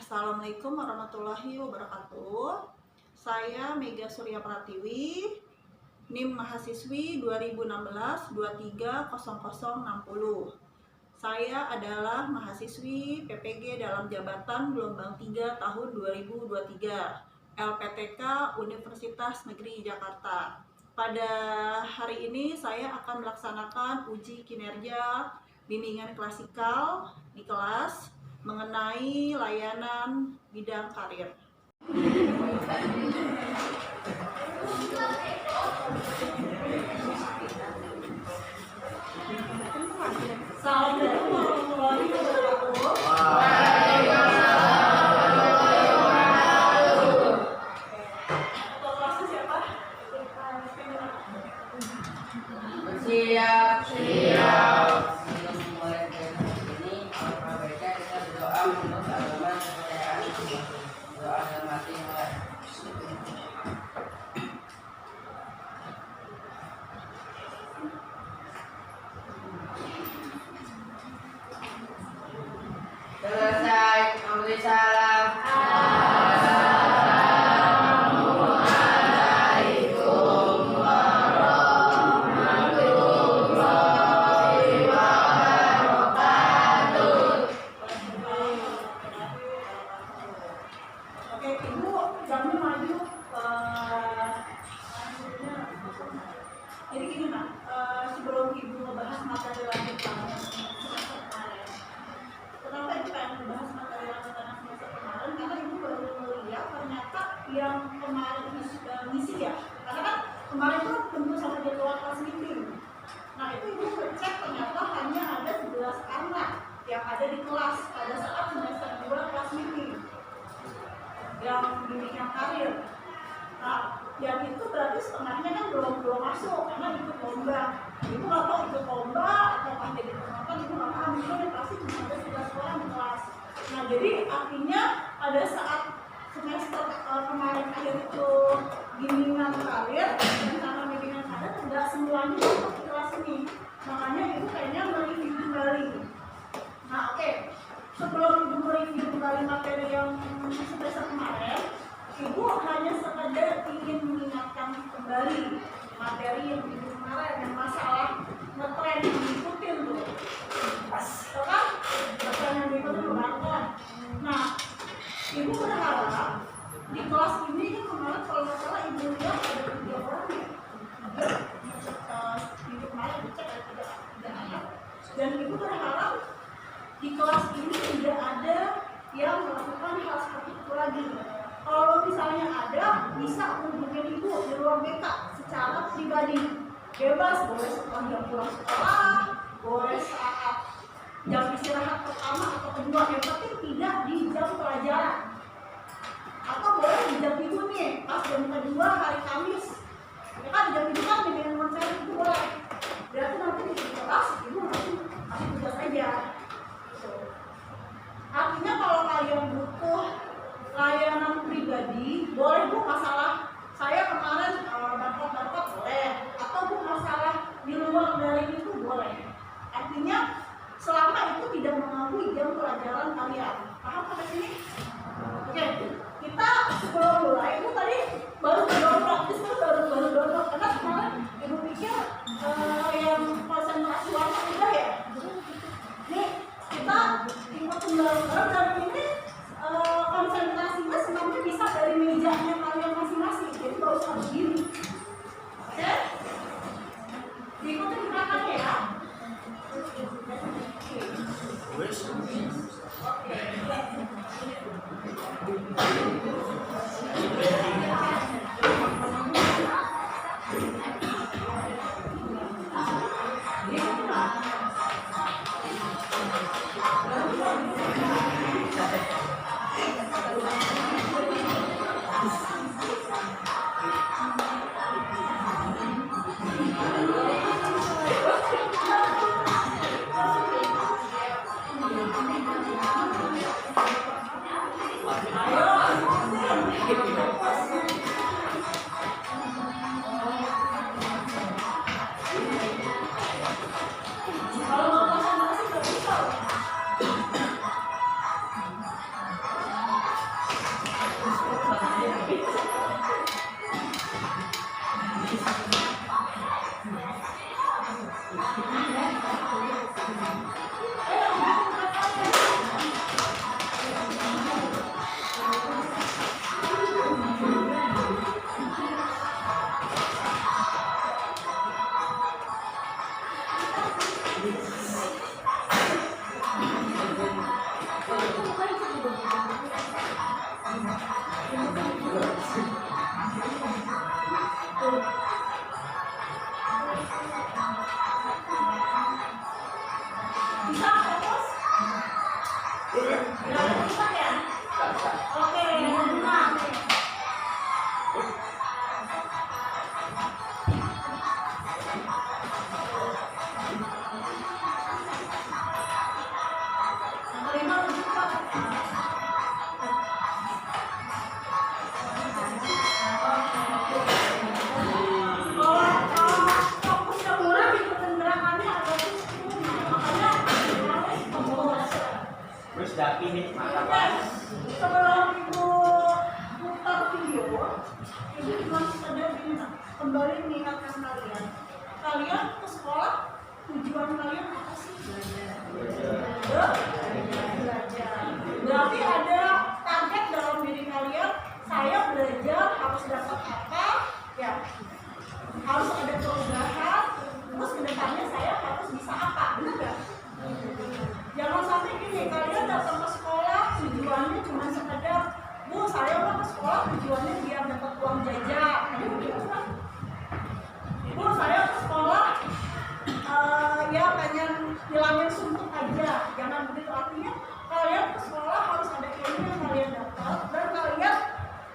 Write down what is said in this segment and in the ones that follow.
Assalamualaikum warahmatullahi wabarakatuh. Saya Mega Surya Pratiwi, NIM mahasiswi 2016-230060. Saya adalah mahasiswi PPG dalam jabatan gelombang 3 tahun 2023, LPTK Universitas Negeri Jakarta. Pada hari ini saya akan melaksanakan uji kinerja bimbingan klasikal di kelas mengenai layanan bidang karir. Assalamualaikum warahmatullahi wabarakatuh. Ketua siapa? Siap. Selesai, memberi salam. Assalamualaikum warahmatullahi wabarakatuh. Oke, Ibu jamnya maju. Jadi gini Nak, sebelum Ibu membahas materi lanjut semester kemarin, kenapa Ibu pengen membahas materi lanjut semester kemarin? Karena Ibu baru melihat ternyata yang kemarin ngisi ya, karena kan kemarin itu tentu sama jadwal kelas meeting. Nah itu Ibu cek ternyata hanya ada 11 anak yang ada di kelas pada saat semester 2 kelas meeting yang bimbingan karir. Nah, yang itu berarti setengahnya kan belum masuk karena ikut lomba. Ibu nggak tahu ikut lomba atau pas jadi penonton, Ibu nggak paham. Itu kan pasti cuma ada 11 orang di kelas. Nah, jadi artinya pada saat semester kemarin akhir itu bimbingan karir dan karena bimbingan karir tidak semuanya masuk di kelas ini. Makanya Ibu kayaknya mereview kembali. Nah, oke. Sebelum Ibu mereview kembali materi yang semester kemarin, Ibu hanya sekedar ingin mengingatkan kembali materi yang Ibu kemarin yang masalah ngetren yang diikutin tuh. Pas, kan? Ngetren yang diikutin berapa? Nah, Ibu berharap di kelas ini kan kemarin kalau nggak salah Ibu lihat ada 3 orang ya. Ibu kemarin dicek ada 3 anak. Dan Ibu berharap di kelas ini tidak ada yang melakukan hal seperti itu lagi. Kalau misalnya ada, bisa hubungin Ibu di ruang BK secara pribadi. Bebas, boleh setelah jam pulang sekolah, boleh saat jam istirahat pertama atau kedua, yang penting tidak di jam pelajaran. Atau boleh di jam itu nih, pas jam kedua hari Kamis. Ya kan, di jam itu kan bimbingan konser itu boleh. Berarti nanti di kelas, Ibu kasih tugas aja. Artinya kalau kalian butuh layanan pribadi, boleh Bu masalah saya kemarin dapat boleh, atau Bu masalah di luar dari itu boleh. Artinya selama itu tidak mengganggu jam pelajaran kalian. Paham sampai sini? Oke, kita sebelum mulai Ibu tadi baru download, itu baru download karena kemarin Ibu pikir yang konsentrasi warna udah ya. Nih kita ikut download dan ini konsentrasinya sebenarnya bisa dari mejanya kalian masing-masing, jadi nggak usah begini. Oke? Diikutin belakangnya ya. Oke. Bisa fokus? Bisa ya? Oke, yang lima. Yang kelima udah cepat. Fokusnya kurang ikutin gerakannya agak susah. Makanya fokus. Wis daki nih mata Oke, Pak. sebelum ibu putar video, ibu cuma sekedar minta kembali mengingatkan kalian. Kalian ke sekolah, tujuan kalian apa sih? Belajar. Berarti ada target dalam diri kalian. Saya belajar harus dapat apa? Ya, harus ada perubahan. Terus kedepannya saya harus bisa apa? Benar nggak? Jangan sampai gini, kalian datang ke sekolah tujuannya cuma sekedar, Bu, saya mau ke sekolah tujuannya biar dapat uang jajan. Ini begitu kan? Bu, saya ke sekolah ya pengen hilangin suntuk aja. Jangan begitu, artinya kalian ke sekolah harus ada ilmu yang kalian dapat, dan kalian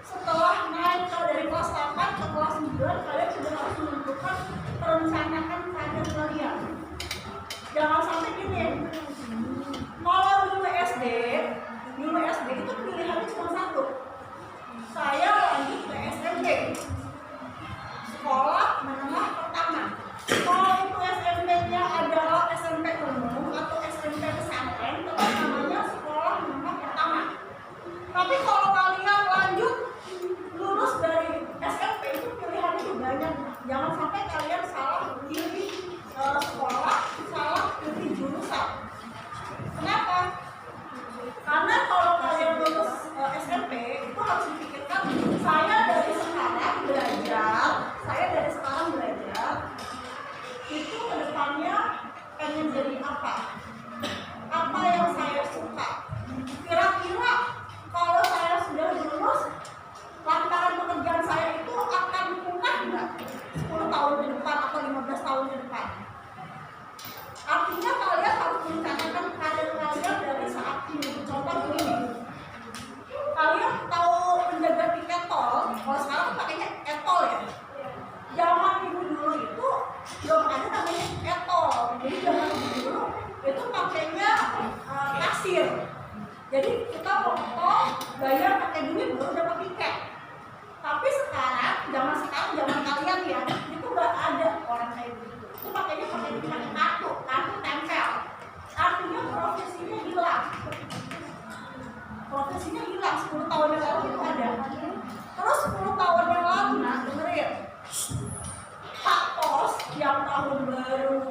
setelah naik dari kelas 8 ke kelas 9 kalian sudah harus menentukan merencanakan karir kalian. Jangan sampai gini. Kalau dulu SD itu pilihannya cuma satu. Saya lanjut ke SMP, sekolah menengah pertama. Kalau itu SMP-nya adalah SMP umum atau SMP pesantren, tetap namanya sekolah menengah pertama. Tapi kalau kalian lanjut lulus dari SMP itu pilihannya juga banyak. Jangan sampai kalian salah pilih sekolah, salah pilih jurusan. Kenapa? Karena kalau kalian lulus SMP itu harus dipikirkan, saya dari sekarang belajar itu kedepannya pengen jadi apa yang saya suka. Kira-kira kalau saya sudah lulus, lantaran pekerjaan saya itu akan punah nggak 10 tahun ke depan atau 15 tahun ke depan? Artinya kalian harus merencanakan karir kalian dari saat ini. Contoh ini, kalian tahu menjaga tiket tol? Kalau sekarang pakainya e-tol ya. Zaman ibu dulu itu belum ada namanya e-tol. Jadi zaman ibu dulu itu pakainya kasir. Jadi kita mau tol bayar pakai duit baru dapat tiket. Tapi sekarang, zaman kalian ya, itu nggak ada orang kayak begitu. Itu pakainya pakai kartu tempel. Artinya profesinya hilang. 10 tahun yang lalu itu ada. Terus 10 tahun yang lalu, nah dengerin, Pak Pos tiap tahun baru,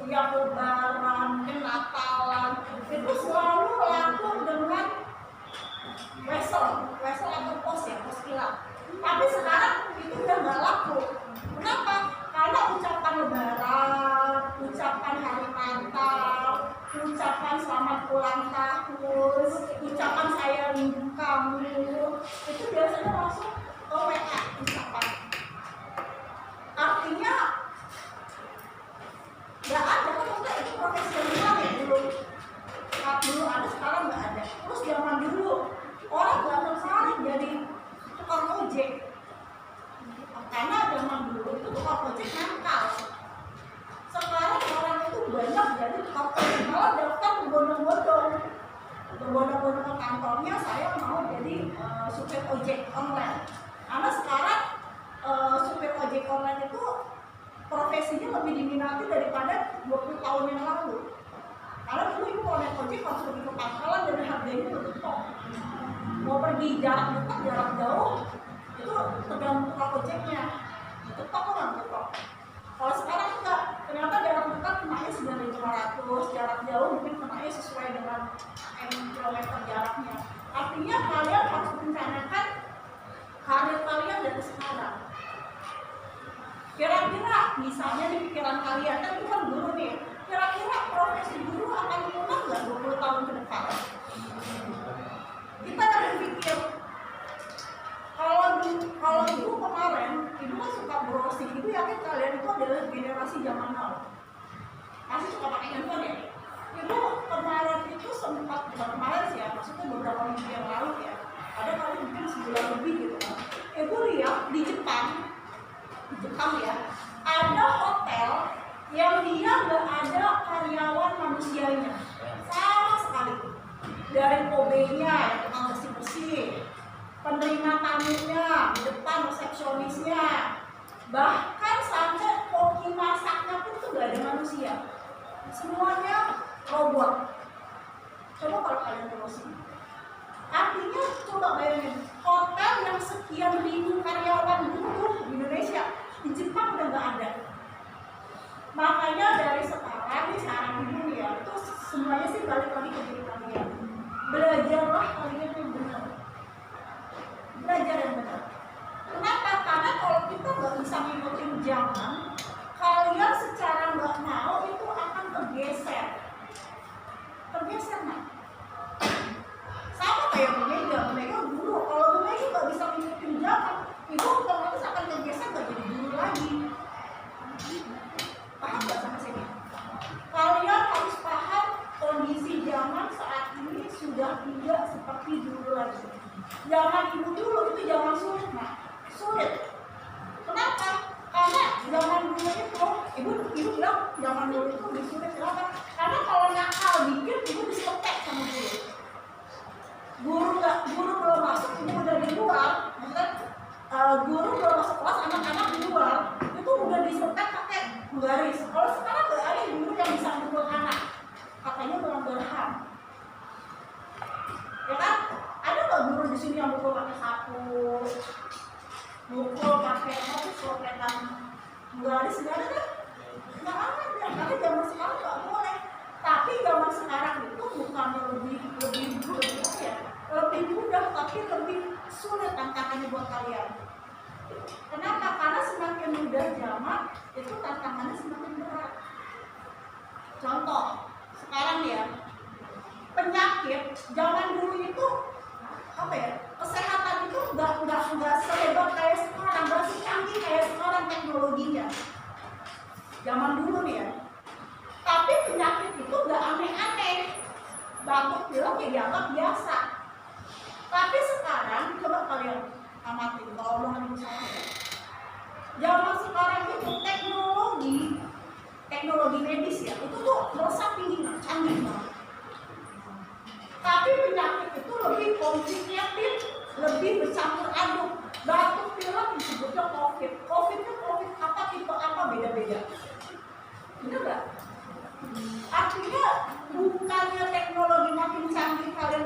tiap lebaran, Natalan, itu selalu laku dengan wesel atau pos ya, pos kilat. Tapi sekarang itu udah nggak laku. Kenapa? Karena ucapan lebaran, ucapan hari Natal, ucapan selamat ulang tahun, ucapan saya rindu kamu, itu biasanya langsung ke WA ucapan. Artinya nggak ada, kan maksudnya itu profesional ya dulu ada, sekarang nggak ada. Terus zaman dulu orang nggak tertarik jadi tukang ojek, karena zaman dulu itu tukang ojek nakal. Sekarang orang itu banyak jadi tukang ojek, malah daftar berbondong-bondong ke kantornya, saya mau jadi supir ojek online. Karena sekarang supir ojek online itu profesinya lebih diminati daripada 20 tahun yang lalu. Karena dulu ibu kalau naik ojek harus pergi ke pangkalan dan harganya lebih top. Mau pergi jarak dekat, jarak jauh, itu tergantung tukang ojeknya. Tetap kan tetap. Kalau sekarang enggak, ternyata jarak dekat kenanya 9.500, jarak jauh mungkin kenanya sesuai dengan kilometer jaraknya. Artinya kalian harus merencanakan karir kalian dari sekarang. Kira-kira misalnya di pikiran kalian, kan itu kan guru nih, kira-kira profesi guru akan punah nggak 20 tahun ke depan? Kita harus berpikir, mungkin sebulan lebih gitu kan. Ibu lihat di Jepang ya, ada hotel yang dia nggak ada karyawan manusianya sama sekali. Dari OB-nya yang tukang bersih-bersih, penerima tamunya, di depan resepsionisnya, bahkan sampai koki masaknya pun tuh nggak ada manusia. Semuanya robot. Coba kalau kalian terusin. Artinya coba bayangin, hotel yang sekian ribu karyawan butuh di Indonesia, di Jepang udah nggak ada. Makanya dari sekarang nih saran ibu ya, itu semuanya sih balik lagi ke diri kalian. Belajarlah kalian yang benar. Belajar yang benar. Kenapa? Karena kalau kita nggak bisa ngikutin zaman, kalian secara nggak mau itu akan tergeser. Tergeser nggak? Sama kayak Bu Mega guru. Kalau Bu Mega nggak bisa ngikutin zaman, ibu otomatis akan tergeser nggak jadi guru lagi. Paham nggak sama sini? Kalian harus paham kondisi zaman saat ini sudah tidak seperti dulu lagi. Zaman ibu dulu itu zaman sulit, Mak. Sulit. Kenapa? Karena zaman dulu itu, ibu bilang zaman dulu itu lebih sulit. Kenapa? Karena kalau nakal dikit, ibu disetek sama guru. Guru belum masuk, ibu udah di luar. Maksudnya guru belum masuk kelas, anak-anak di luar itu udah disetek pakai garis. Kalau sekarang nggak ada guru yang bisa mukul anak, katanya melanggar HAM. Ya kan? Ada nggak guru di sini yang mukul pakai sapu, mukul pakai slopetan garis? Nggak ada kan? Nggak ada. Tapi zaman sekarang nggak boleh. Tapi zaman sekarang itu bukannya lebih apa ya? Lebih mudah, tapi lebih sulit tantangannya buat kalian. Kenapa? Karena semakin mudah zaman, itu tantangannya semakin berat. Contoh, sekarang ya, penyakit zaman dulu itu apa ya? Kesehatan itu nggak sehebat kayak sekarang, nggak secanggih kayak sekarang teknologinya. Zaman dulu nih ya. Tapi penyakit itu nggak aneh-aneh. Batuk pilek ya dianggap biasa. Tapi sekarang coba kalian amatin kalau omongan ibu saya. Zaman sekarang itu teknologi medis ya, itu tuh merasa tinggi, canggih banget. Tapi penyakit itu lebih komplikated, lebih bercampur aduk. Batuk pilek disebutnya COVID. COVID-nya COVID apa, tipe apa, beda-beda. Benar nggak? Artinya bukannya teknologi makin canggih kalian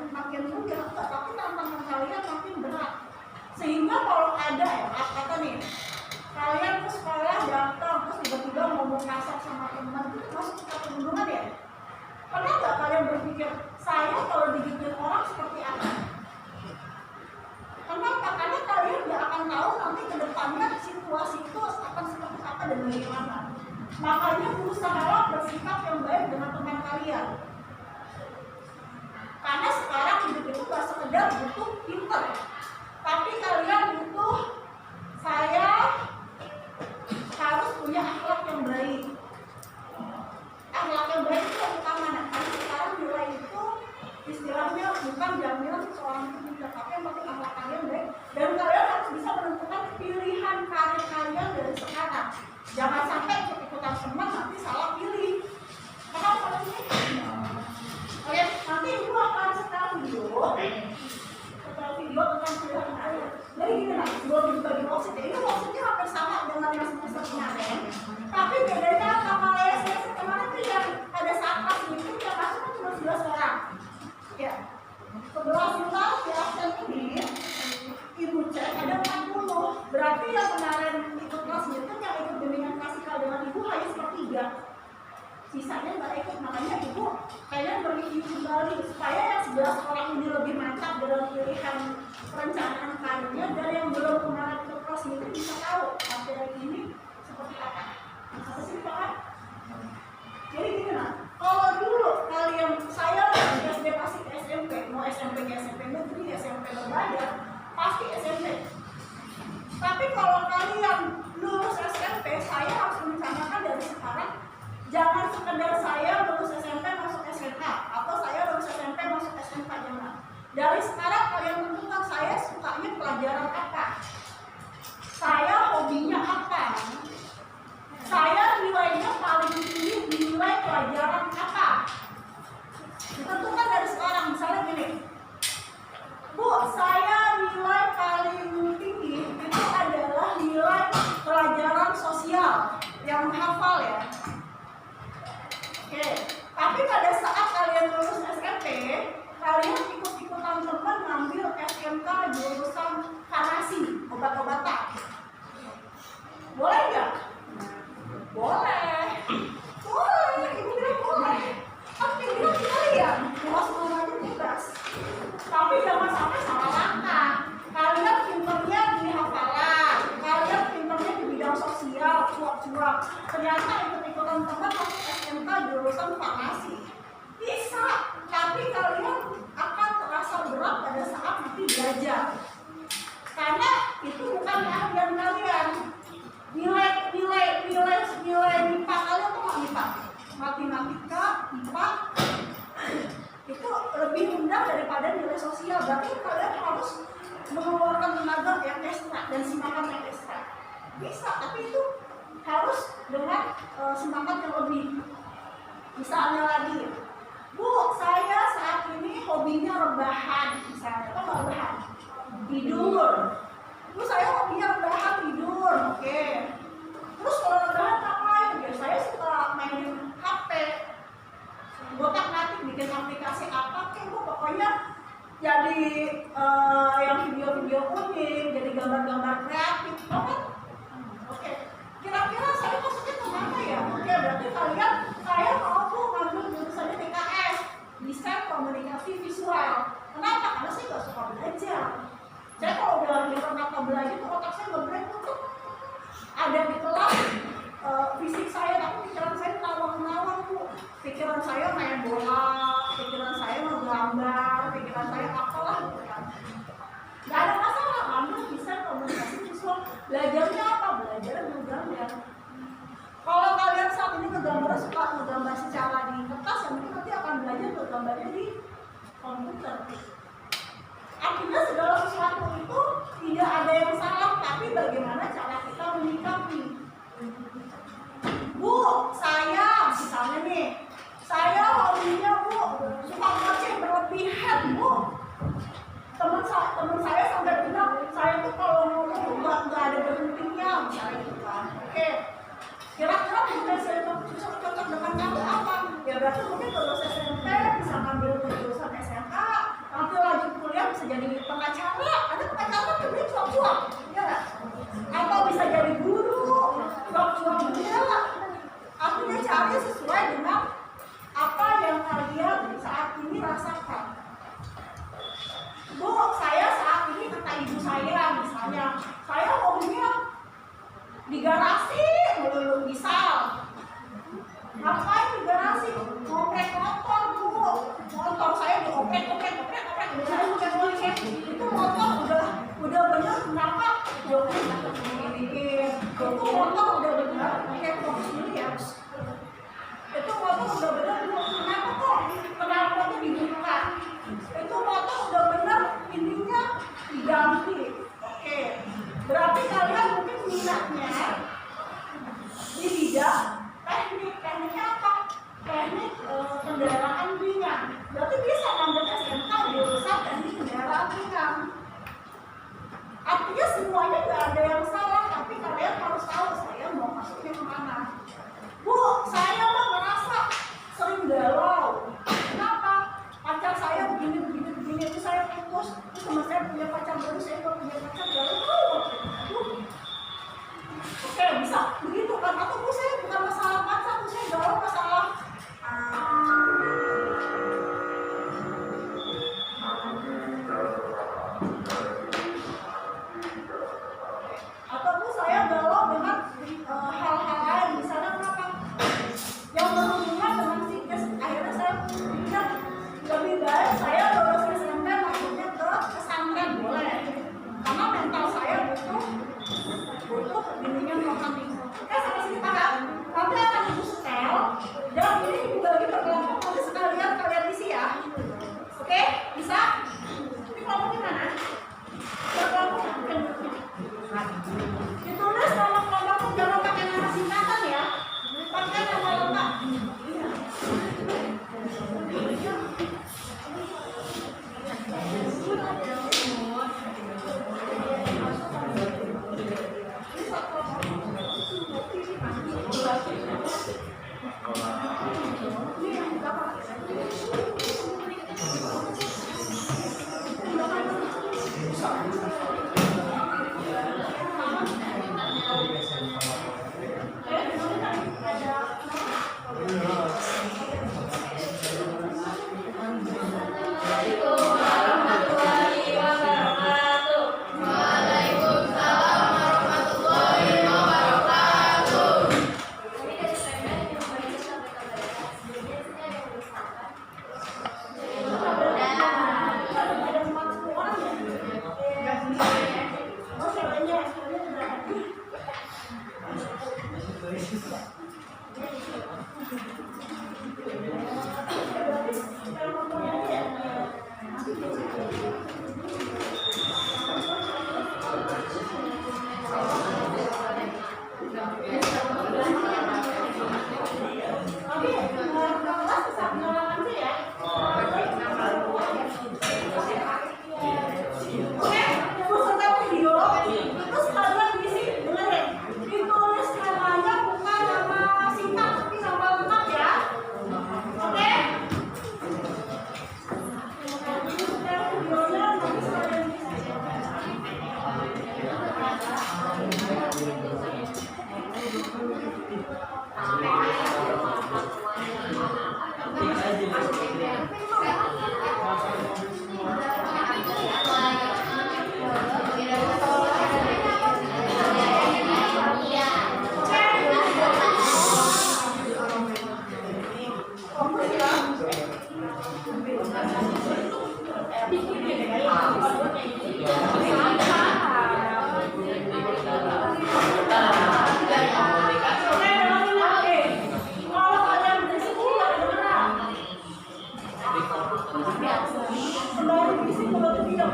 makin mudah, tapi tantangan kalian makin berat. Sehingga kalau ada ya kata nih, kalian ke sekolah datang terus tiba-tiba ngomong kasar sama teman, itu masuk ke perundungan ya? Pernah nggak kalian berpikir saya kalau digituin orang seperti apa? Kenapa? Karena kalian nggak akan tahu nanti ke depannya situasi itu akan seperti apa dan bagaimana. Makanya berusahalah bersikap yang baik dengan teman kalian. Karena sekarang hidup itu gak sekedar butuh pintar, tapi kalian butuh saya harus punya akhlak yang baik. Akhlak yang baik itu yang utama. Karena sekarang nilai itu istilahnya bukan jaminan seorang itu pintar, tapi yang penting akhlak kalian baik. Dan kalian harus bisa menentukan pilihan karir kalian dari sekarang. Jangan sampai ikut-ikutan teman nanti salah pilih. Paham kalau ini? Oke, nanti ibu akan setel video tentang pilihan karir. Jadi gini lah, sebelum dibagi worksheet ya, ini worksheetnya hampir sama dengan yang semester kemarin. Tapi bedanya sama semester kemarin itu yang ada saat itu yang masuk cuma 11 orang. Ya, 11 orang di absen ini ibu cek ada 40. Berarti yang kemarin ikut kelas itu yang ikut bimbingan klasikal dengan ibu hanya sepertiga. Sisanya nggak ikut. Makanya ibu kalian mereview kembali supaya yang 11 orang ini lebih mantap dalam pilihan perencanaan karirnya, dan yang belum kemarin ikut kelas itu bisa tahu materi ini seperti apa. Sampai sini paham? Jadi gini lah, kalau dulu kalian saya dari SD pasti ke SMP, mau SMP ke SMP negeri, SMP berbayar, pasti SMP. Tapi kalau kalian lulus SMP, saya harus merencanakan dari sekarang, jangan sekedar saya lulus SMP masuk SMA, atau saya lulus SMP masuk SMK, jangan. Dari sekarang kalian tentukan saya Tapi jangan sampai salah langkah. Kalian pinternya di hafalan, kalian pinternya di bidang sosial, cuak-cuak. Ternyata ikut-ikutan teman masuk SMK jurusan farmasi. Bisa, tapi kalian akan terasa berat pada saat nanti belajar. Karena itu bukan keahlian kalian. Nilai MIPA kalian tuh nggak MIPA, matematika, IPA itu lebih rendah daripada nilai sosial. Berarti kalian harus mengeluarkan tenaga yang ekstra dan semangat yang ekstra. Bisa, tapi itu harus dengan semangat yang lebih. Misalnya lagi, Bu, saya saat ini hobinya rebahan, misalnya, apa rebahan? Tidur. Bu, saya hobinya rebahan tidur, oke. Terus kalau rebahan ngapain? Ya, saya suka mainin HP, ngotak-ngatik bikin aplikasi apa, kayak Bu, pokoknya jadi yang video-video unik, jadi gambar-gambar kreatif, kan? Oke. Kira-kira saya masuknya kemana ya? Oke, berarti saya mau tuh ngambil jurusannya TKS, desain komunikasi visual. Kenapa? Karena saya nggak suka belajar. Saya kalau udah lagi pernah belajar, tuh otak saya nggak berani tuh. Ada di kelas fisik saya, tapi pikiran saya ngawang-ngawang tuh. Pikiran saya main bola, pikiran saya menggambar, pikiran saya apalah gitu kan. Nggak ada masalah, ambil desain komunikasi visual. Belajarnya apa? Belajar menggambar. Kalau kalian saat ini ngegambar suka ngegambar secara di kertas, yang mungkin nanti akan belajar ngegambarnya di komputer. Akhirnya segala sesuatu itu tidak ada yang salah, tapi bagaimana cara kita menyikapi. Bu, saya misalnya nih, saya hobinya Bu suka ngoceh berlebihan Bu. Teman saya sampai bilang saya tuh kalau ngomong nggak ada berhentinya, misalnya gitu kan. Oke, kira-kira mungkin saya cocok dengan kamu apa? Ya berarti mungkin lulus SMP bisa ngambil jurusan SMA, nanti lanjut kuliah bisa jadi pengacara. Ada pengacara kerja cuap-cuap, ya nggak? Atau bisa jadi guru, cuap-cuap juga. Artinya cari sesuai dengan apa yang kalian saat ini rasakan. Bu, saya saat ini kata ibu saya misalnya, saya hobinya di garasi melulu misal. Ngapain di garasi? Ngoprek motor Bu. Motor saya dioprek. Saya ngocek. Itu motor udah bener kenapa? Itu motor udah bener. Oke, fokus dulu ya. Itu motor udah bener. Kenapa kok? Kenapa tuh dibuka? Itu motor udah bener. Ininya diganti. Oke. Berarti kalian mungkin minatnya di bidang tekniknya apa? Teknik kendaraan ringan. Berarti bisa ngambil SMK jurusan teknik kendaraan ringan. Artinya semuanya nggak ada yang salah, tapi kalian harus tahu saya mau masuknya kemana. Bu, saya mah merasa sering galau. Kenapa? Pacar saya begini, itu saya putus. Terus sama saya punya pacar baru, saya nggak punya pacar galau. Oke, bisa begitu kan? Atau Bu, saya bukan masalah pacar, Bu, saya galau masalah atau Bu, saya galau dengan hal-hal lain, misalnya kenapa? Yang berhubungan dengan psikis. Akhirnya saya pikir lebih baik saya lulus SMP masuknya ke pesantren, boleh? Karena mental saya butuh bimbingan rohani. kalau diam.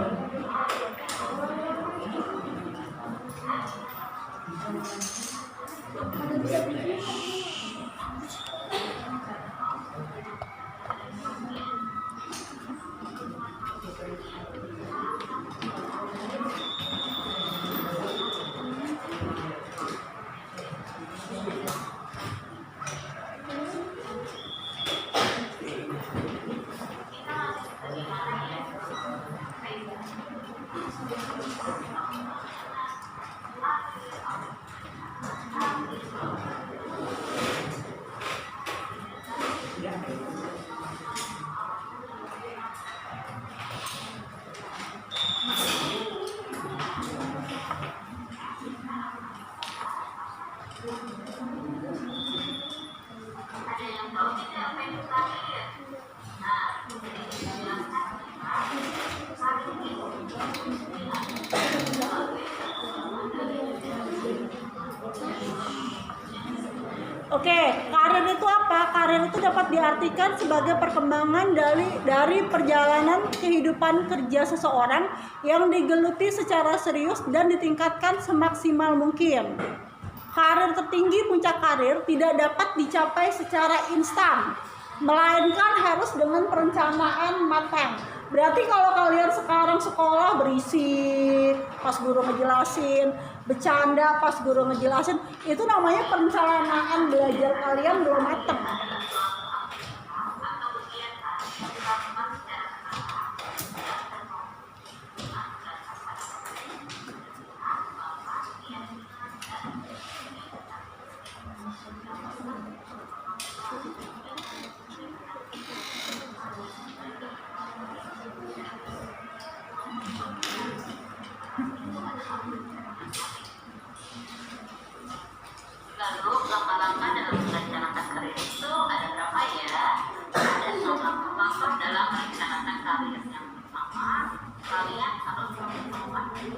Oke, karir itu apa? Karir itu dapat diartikan sebagai perkembangan dari perjalanan kehidupan kerja seseorang yang digeluti secara serius dan ditingkatkan semaksimal mungkin. Karir tertinggi, puncak karir, tidak dapat dicapai secara instan, melainkan harus dengan perencanaan matang. Berarti kalau kalian sekarang sekolah berisik pas guru ngejelasin, bercanda pas guru ngejelasin, itu namanya perencanaan belajar kalian belum matang. Lalu langkah-langkah dalam merencanakan karir itu ada berapa ya? Ada 6 langkah dalam merencanakan karir. Yang pertama, kalian harus melakukan karir.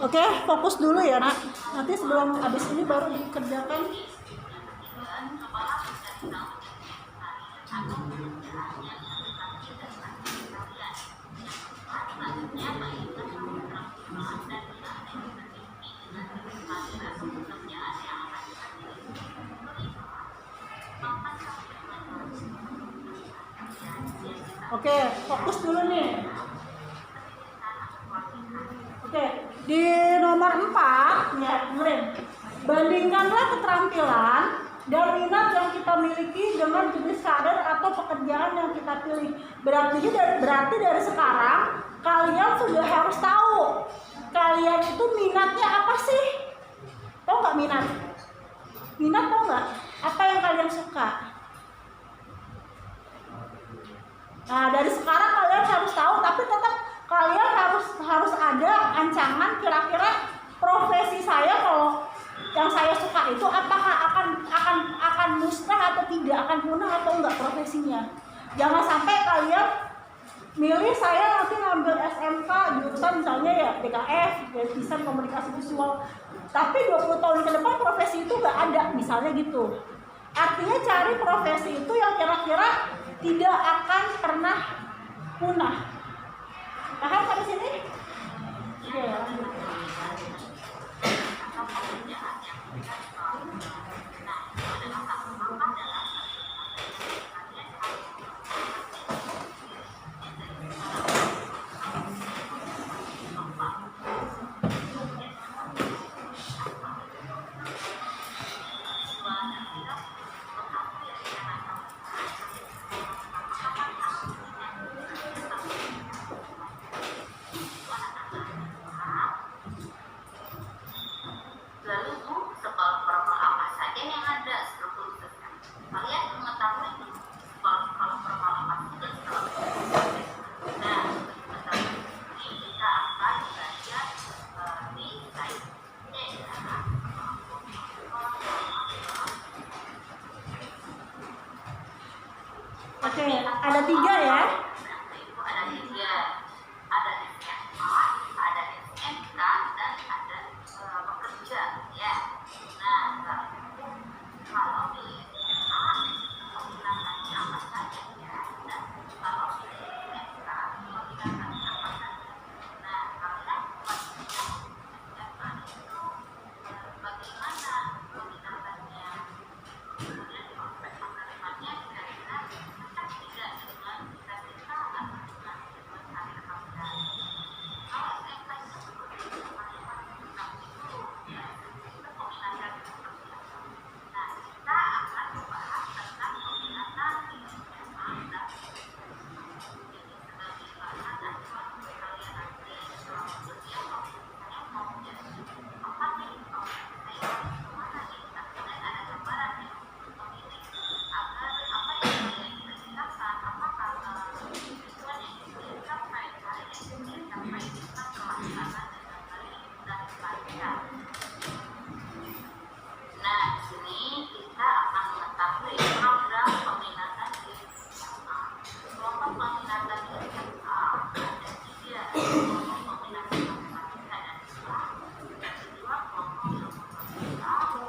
Oke, fokus dulu ya nak. Nanti sebelum habis ini baru dikerjakan. Oke, fokus dulu nih. Oke, di nomor 4, ya, dengerin. Bandingkanlah keterampilan dan minat yang kita miliki dengan jenis karir atau pekerjaan yang kita pilih. Berarti dari sekarang kalian sudah harus tahu kalian itu minatnya apa sih? Tahu nggak minat? Minat tahu nggak? Apa yang kalian suka? Nah, dari sekarang kalian harus tahu, tapi tetap kalian harus ada ancaman kira-kira profesi saya kalau yang saya suka itu apakah akan musnah atau tidak, akan punah atau enggak profesinya. Jangan sampai kalian milih saya nanti ngambil SMK jurusan misalnya ya DKF, desain komunikasi visual, tapi 20 tahun ke depan profesi itu enggak ada, misalnya gitu. Artinya cari profesi itu yang kira-kira tidak akan pernah punah. Paham sampai sini? Oke, lanjut. Lalu sekolah formal apa saja yang ada struktur khususnya? Kalian mengetahui sekolah formal apa saja setelah nah, ini kita akan belajar di slide Oke, ada 3 ya. Ada 3, ada SMA, ada SMK, dan ada pekerja ya. Nah, kalau di SMA penggunaannya apa saja ya? Dan kalau di SMK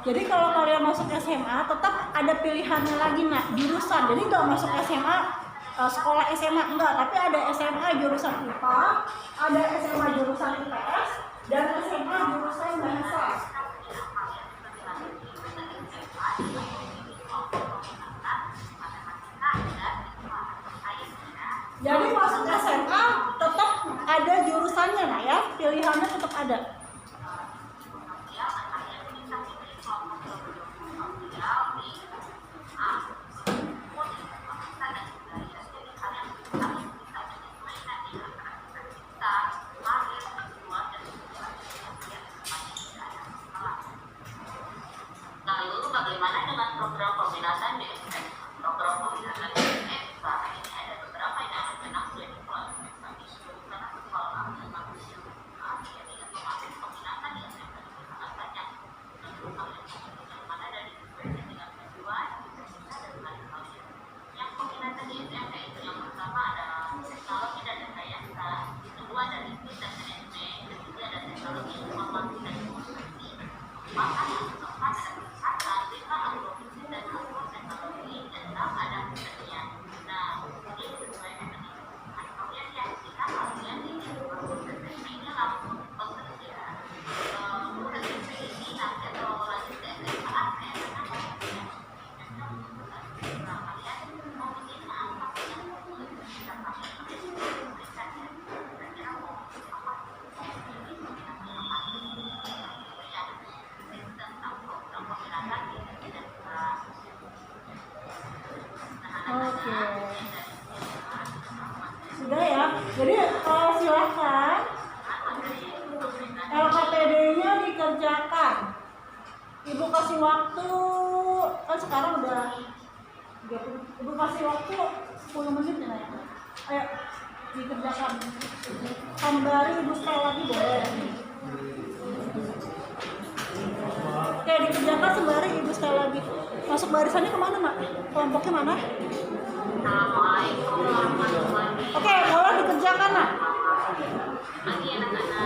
Jadi kalau kalian masuk SMA tetap ada pilihannya lagi nak, jurusan. Jadi nggak masuk SMA sekolah SMA enggak, tapi ada SMA jurusan IPA, ada SMA jurusan IPS, dan SMA jurusan bahasa. Jadi masuk SMA tetap ada jurusannya nak ya, pilihannya tetap ada. Lalu bagaimana dengan program pembinaan di SMA? Program pembinaan di SMA ini ada beberapa yang akan menjadi karena sekolah memang jadi otomatis pembinaan di SMA itu sangat banyak. Tentu kalian yang mana dari dengan tujuan kita dan kalian. Yang pembinaan di SMA itu yang pertama adalah teknologi dan rekayasa, kedua dari bisnis dan manajemen, ketiga ada teknologi informasi dan komunikasi, maka yang keempat ada lima agrofisik dan agroteknologi, dan enam ada pertanian. Nah, ini sesuai dengan kalian yang jika kalian ingin berproses ini langsung bekerja proses ini nanti atau lanjut ke SMA nah kalian mau bikin apa yang bisa kalian berikan ya kira-kira mau apa Oke. Sudah ya. Jadi silakan LKPD-nya dikerjakan. Ibu kasih waktu, kan sekarang udah 30. Ibu kasih waktu 10 menit ya. Ayo dikerjakan. Kembali ibu sekali lagi boleh. Oke, dikerjakan sembari ibu sekali lagi. Masuk barisannya kemana nak? Kelompoknya mana? Assalamualaikum warahmatullahi Oke, boleh dikerjakan nak. Pagi anak-anak.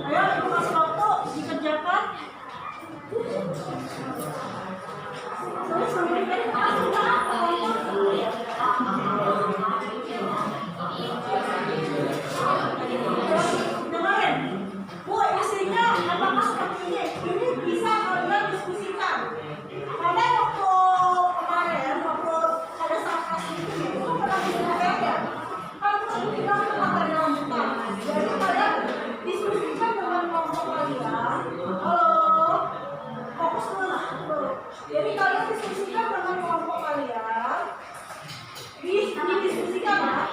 Ayo, ibu kasih waktu dikerjakan. Dengarin, Bu, isinya apakah seperti ini? Ini bisa kalian diskusikan. Karena waktu kemarin, waktu pada saat kasih itu pernah diskusikan ya. Kan itu kita materi lanjutan. Jadi kalian diskusikan dengan kelompok kalian. Fokus dulu. Jadi kalian diskusikan dengan kelompok kalian. Didiskusikan ya.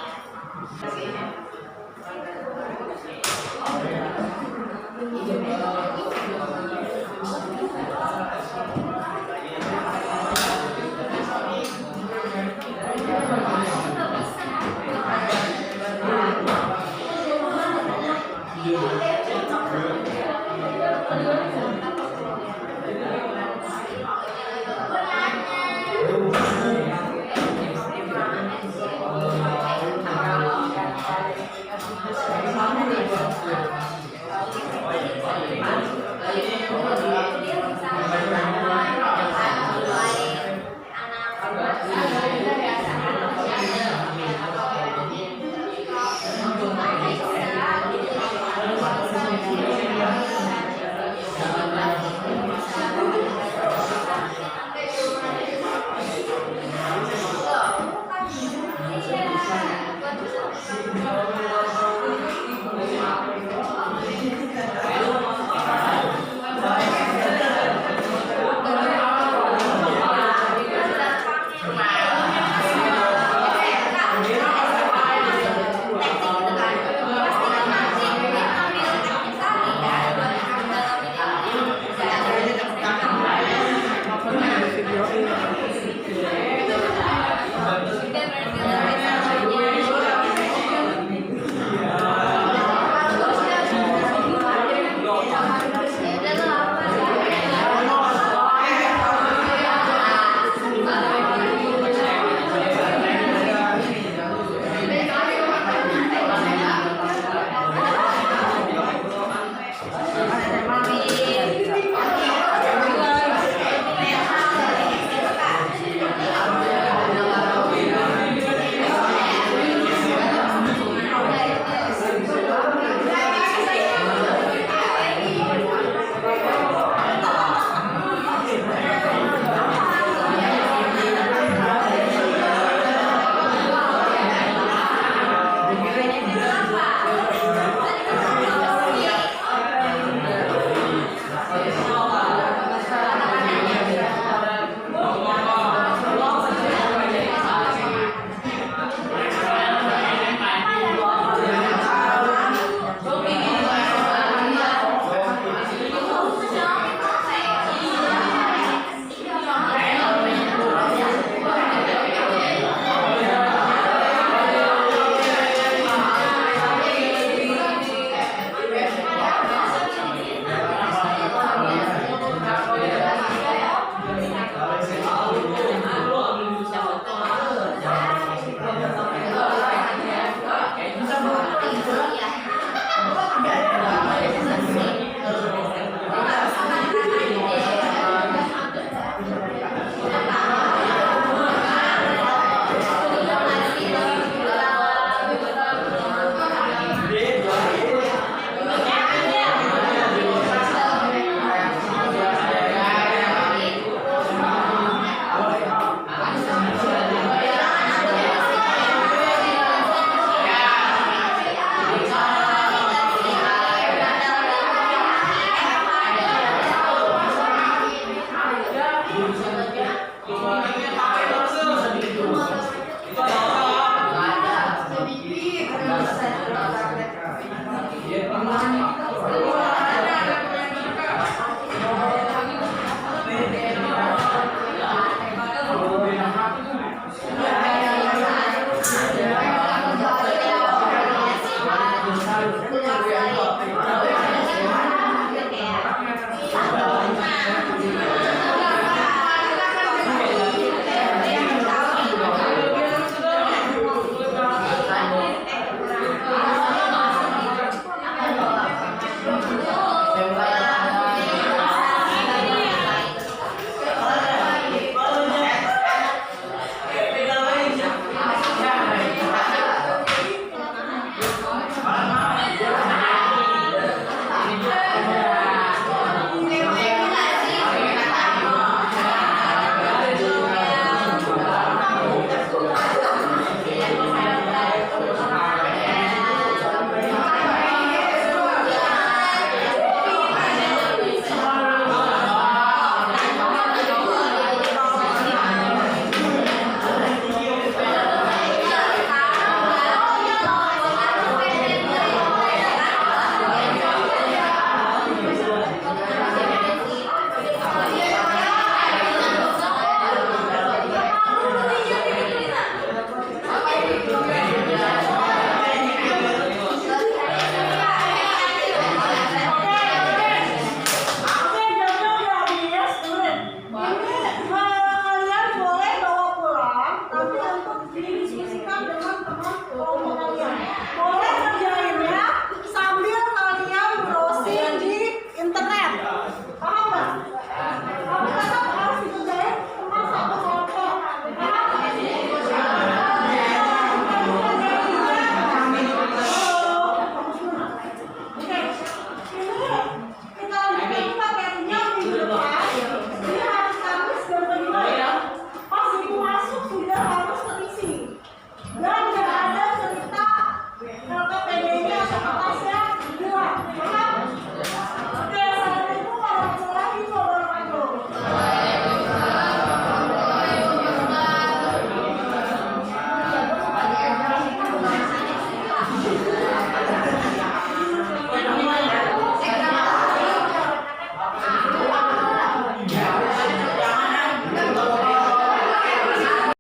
Oh,